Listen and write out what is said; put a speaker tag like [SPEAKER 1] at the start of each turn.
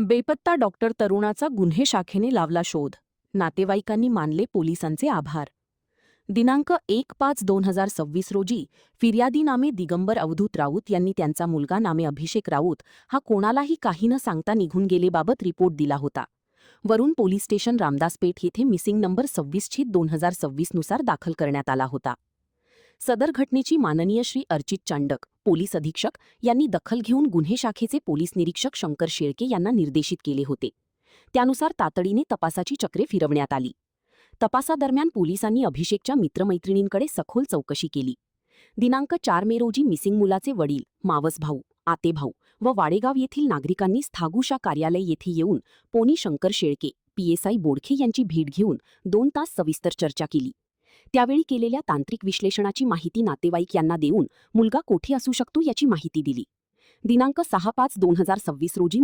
[SPEAKER 1] बेपत्ता डॉक्टर तरुणाचा गुन्हे शाखेने लावला शोध. नातेवाईकांनी मानले पोलिसांचे आभार. दिनांक 1/5/2026 रोजी फिर्यादी नामे दिगंबर अवधूत राऊत यांनी त्यांचा मुलगा नामे अभिषेक राऊत हा कोणालाही काही न सांगता निघून गेलेबाबत रिपोर्ट दिला होता. वरून पोलीस स्टेशन रामदासपेठ येथे मिसिंग नंबर 26/2026 नुसार दाखल करण्यात आला होता. सदर घटनेची माननीय श्री अर्चित चांडक पोलीस अधीक्षक यांनी दखल घेऊन गुन्हे शाखेचे पोलीस निरीक्षक शंकर शेळके यांना निर्देशित केले होते. त्यानुसार तातडीने तपासाची चक्रे फिरवण्यात आली. तपासादरम्यान पोलिसांनी अभिषेकच्या मित्रमैत्रिणींकडे सखोल चौकशी केली. दिनांक 4 मे रोजी मिसिंग मुलाचे वडील, मावस भाऊ, आतेभाऊ व वाडेगाव येथील नागरिकांनी स्थागुशा कार्यालय येथे येऊन पोनी शंकर शेळके, PSI बोडखे यांची भेट घेऊन 2 तास सविस्तर चर्चा केली. त्यावेळी केलेल्या तांत्रिक विश्लेषणाची माहिती नातेवाईक यांना देऊन मुलगा कोठे असू शकतो याची माहिती दिली. दिनांक 6/5/2026 रोजी